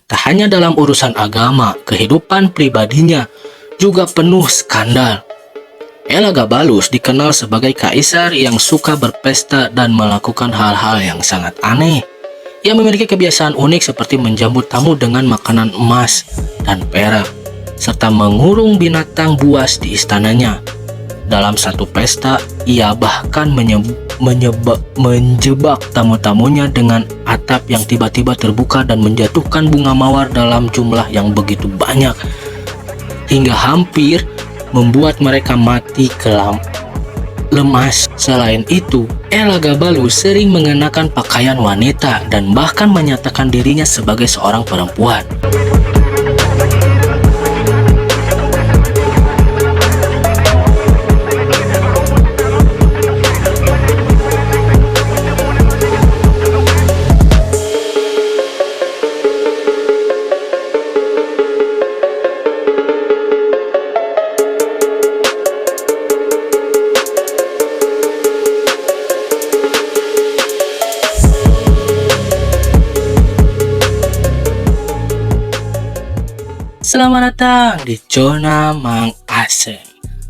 Tak hanya dalam urusan agama, kehidupan pribadinya juga penuh skandal. Elagabalus dikenal sebagai kaisar yang suka berpesta dan melakukan hal-hal yang sangat aneh. Ia memiliki kebiasaan unik seperti menjamu tamu dengan makanan emas dan perak, serta mengurung binatang buas di istananya. Dalam satu pesta, ia bahkan menjebak tamu-tamunya dengan atap yang tiba-tiba terbuka dan menjatuhkan bunga mawar dalam jumlah yang begitu banyak, hingga hampir membuat mereka mati lemas. Selain itu, Elagabalus sering mengenakan pakaian wanita dan bahkan menyatakan dirinya sebagai seorang perempuan. Selamat datang di Zona Mang Asem.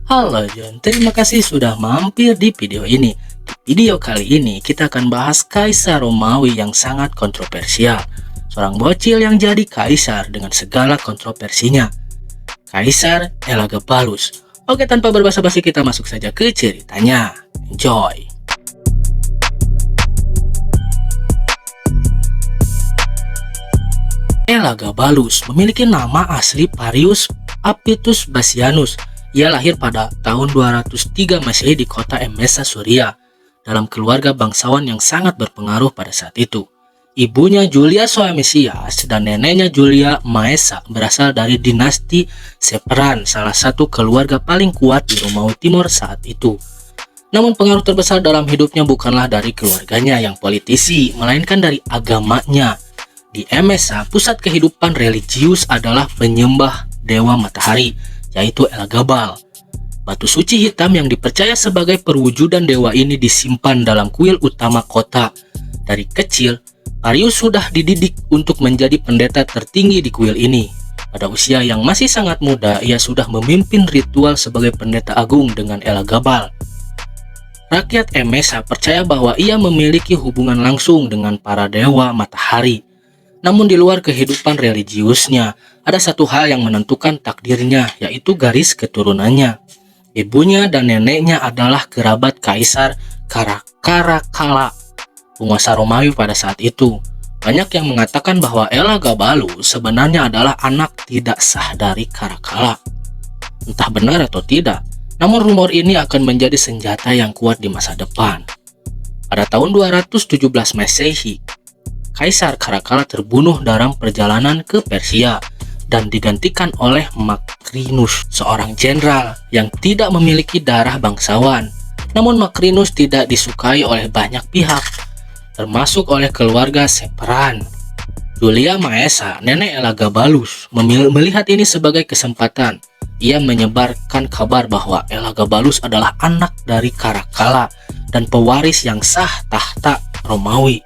Halo John, terima kasih sudah mampir di video ini. Di video kali ini kita akan bahas Kaisar Romawi yang sangat kontroversial. Seorang bocil yang jadi kaisar dengan segala kontroversinya, Kaisar Elagabalus. Oke, tanpa berbasa-basi kita masuk saja ke ceritanya. Enjoy! Elagabalus memiliki nama asli Marius Appius Bassianus. Ia lahir pada tahun 203 Masehi di kota Emesa, Suriah, dalam keluarga bangsawan yang sangat berpengaruh pada saat itu. Ibunya Julia Soamesias dan neneknya Julia Maesa berasal dari dinasti Severan, salah satu keluarga paling kuat di Romawi Timur saat itu. Namun pengaruh terbesar dalam hidupnya bukanlah dari keluarganya yang politisi, melainkan dari agamanya. Di Emesa, pusat kehidupan religius adalah penyembah dewa matahari, yaitu Elagabal. Batu suci hitam yang dipercaya sebagai perwujudan dewa ini disimpan dalam kuil utama kota. Dari kecil, Marius sudah dididik untuk menjadi pendeta tertinggi di kuil ini. Pada usia yang masih sangat muda, ia sudah memimpin ritual sebagai pendeta agung dengan Elagabal. Rakyat Emesa percaya bahwa ia memiliki hubungan langsung dengan para dewa matahari. Namun di luar kehidupan religiusnya, ada satu hal yang menentukan takdirnya, yaitu garis keturunannya. Ibunya dan neneknya adalah kerabat Kaisar Caracalla, penguasa Romawi pada saat itu. Banyak yang mengatakan bahwa Elagabalus sebenarnya adalah anak tidak sah dari Caracalla. Entah benar atau tidak, namun rumor ini akan menjadi senjata yang kuat di masa depan. Pada tahun 217 Masehi, Kaisar Caracalla terbunuh dalam perjalanan ke Persia dan digantikan oleh Macrinus, seorang jenderal yang tidak memiliki darah bangsawan. Namun Macrinus tidak disukai oleh banyak pihak, termasuk oleh keluarga Severan. Julia Maesa, nenek Elagabalus, melihat ini sebagai kesempatan. Ia menyebarkan kabar bahwa Elagabalus adalah anak dari Caracalla dan pewaris yang sah tahta Romawi.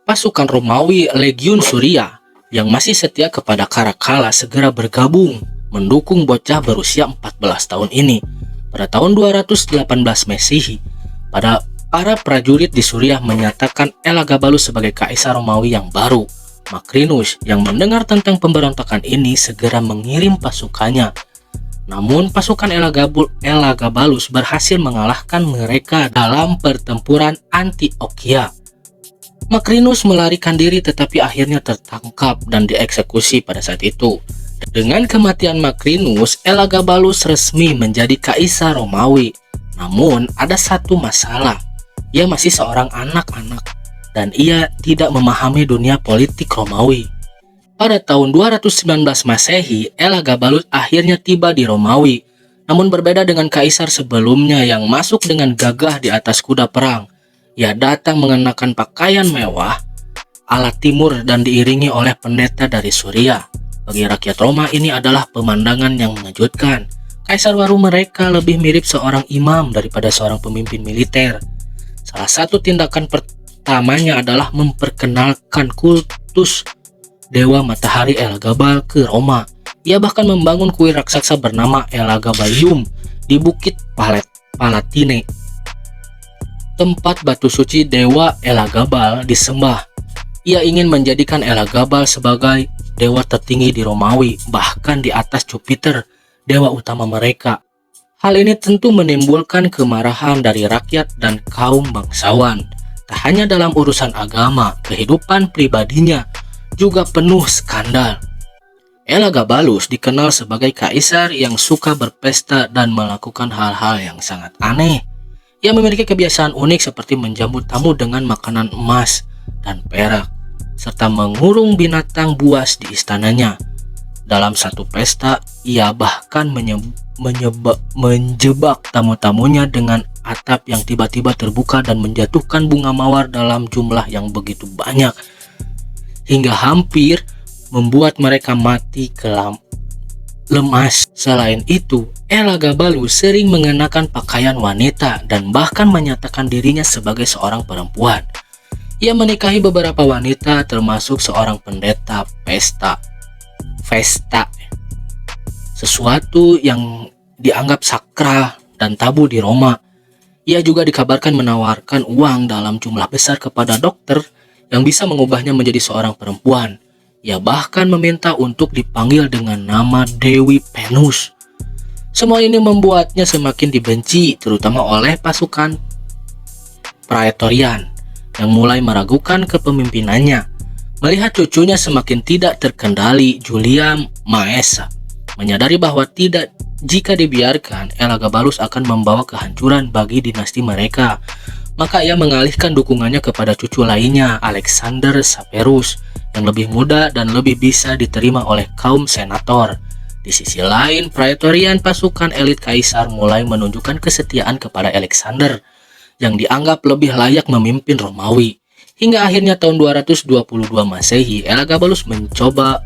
Pasukan Romawi Legiun Suriah yang masih setia kepada Caracalla segera bergabung mendukung bocah berusia 14 tahun ini. Pada tahun 218 Masehi, para prajurit di Suriah menyatakan Elagabalus sebagai kaisar Romawi yang baru. Macrinus yang mendengar tentang pemberontakan ini segera mengirim pasukannya. Namun pasukan Elagabalus berhasil mengalahkan mereka dalam pertempuran Antioquia. Macrinus melarikan diri tetapi akhirnya tertangkap dan dieksekusi pada saat itu. Dengan kematian Macrinus, Elagabalus resmi menjadi kaisar Romawi. Namun ada satu masalah, ia masih seorang anak-anak dan ia tidak memahami dunia politik Romawi. Pada tahun 219 Masehi, Elagabalus akhirnya tiba di Romawi. Namun berbeda dengan kaisar sebelumnya yang masuk dengan gagah di atas kuda perang. Ia datang mengenakan pakaian mewah ala timur dan diiringi oleh pendeta dari Suriah. Bagi rakyat Roma ini adalah pemandangan yang mengejutkan. Kaisar baru mereka lebih mirip seorang imam daripada seorang pemimpin militer. Salah satu tindakan pertamanya adalah memperkenalkan kultus dewa matahari Elagabal ke Roma. Ia bahkan membangun kuil raksasa bernama Elagabalium di Bukit Palatine, tempat batu suci dewa Elagabal disembah. Ia ingin menjadikan Elagabal sebagai dewa tertinggi di Romawi, bahkan di atas Jupiter, dewa utama mereka. Hal ini tentu menimbulkan kemarahan dari rakyat dan kaum bangsawan. Tak hanya dalam urusan agama, kehidupan pribadinya juga penuh skandal. Elagabalus dikenal sebagai kaisar yang suka berpesta dan melakukan hal-hal yang sangat aneh. Ia memiliki kebiasaan unik seperti menjamu tamu dengan makanan emas dan perak, serta mengurung binatang buas di istananya. Dalam satu pesta, ia bahkan menjebak tamu-tamunya dengan atap yang tiba-tiba terbuka dan menjatuhkan bunga mawar dalam jumlah yang begitu banyak, hingga hampir membuat mereka mati lemas. Selain itu, Elagabalus sering mengenakan pakaian wanita dan bahkan menyatakan dirinya sebagai seorang perempuan. Ia menikahi beberapa wanita termasuk seorang pendeta Vesta, sesuatu yang dianggap sakral dan tabu di Roma. Ia juga dikabarkan menawarkan uang dalam jumlah besar kepada dokter yang bisa mengubahnya menjadi seorang perempuan. Ia bahkan meminta untuk dipanggil dengan nama Dewi Venus. Semua ini membuatnya semakin dibenci, terutama oleh pasukan Praetorian yang mulai meragukan kepemimpinannya. Melihat cucunya semakin tidak terkendali, Julia Maesa menyadari bahwa jika dibiarkan, Elagabalus akan membawa kehancuran bagi dinasti mereka. Maka ia mengalihkan dukungannya kepada cucu lainnya, Alexander Severus, yang lebih muda dan lebih bisa diterima oleh kaum senator. Di sisi lain, Praetorian, pasukan elit kaisar, mulai menunjukkan kesetiaan kepada Alexander yang dianggap lebih layak memimpin Romawi. Hingga akhirnya tahun 222 Masehi, Elagabalus mencoba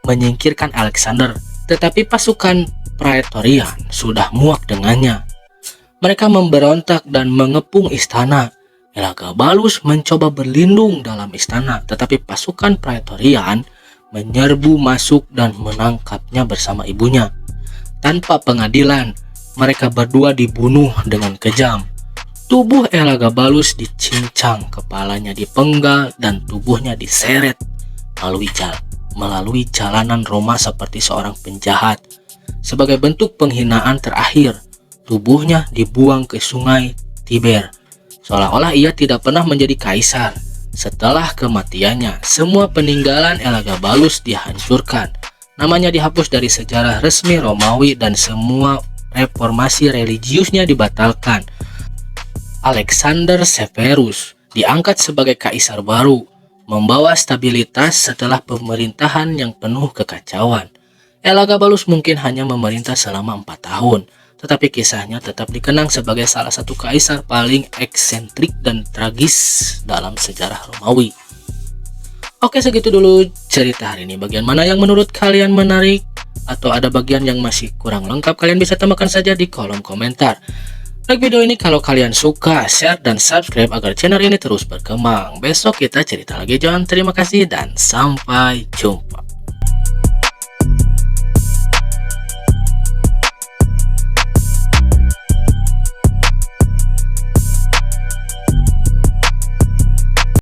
menyingkirkan Alexander, tetapi pasukan Praetorian sudah muak dengannya. Mereka memberontak dan mengepung istana. Elagabalus mencoba berlindung dalam istana, tetapi pasukan Praetorian menyerbu masuk dan menangkapnya bersama ibunya. Tanpa pengadilan, mereka berdua dibunuh dengan kejam. Tubuh Elagabalus dicincang, kepalanya dipenggal, dan tubuhnya diseret melalui jalanan Roma seperti seorang penjahat. Sebagai bentuk penghinaan terakhir, tubuhnya dibuang ke sungai Tiber, seolah-olah ia tidak pernah menjadi kaisar. Setelah kematiannya, semua peninggalan Elagabalus dihancurkan. Namanya dihapus dari sejarah resmi Romawi dan semua reformasi religiusnya dibatalkan. Alexander Severus diangkat sebagai kaisar baru, membawa stabilitas setelah pemerintahan yang penuh kekacauan. Elagabalus mungkin hanya memerintah selama 4 tahun, tetapi kisahnya tetap dikenang sebagai salah satu kaisar paling eksentrik dan tragis dalam sejarah Romawi. Oke, segitu dulu cerita hari ini. Bagian mana yang menurut kalian menarik? Atau ada bagian yang masih kurang lengkap? Kalian bisa tambahkan saja di kolom komentar. Like video ini kalau kalian suka, share dan subscribe agar channel ini terus berkembang. Besok kita cerita lagi, John. Terima kasih dan sampai jumpa.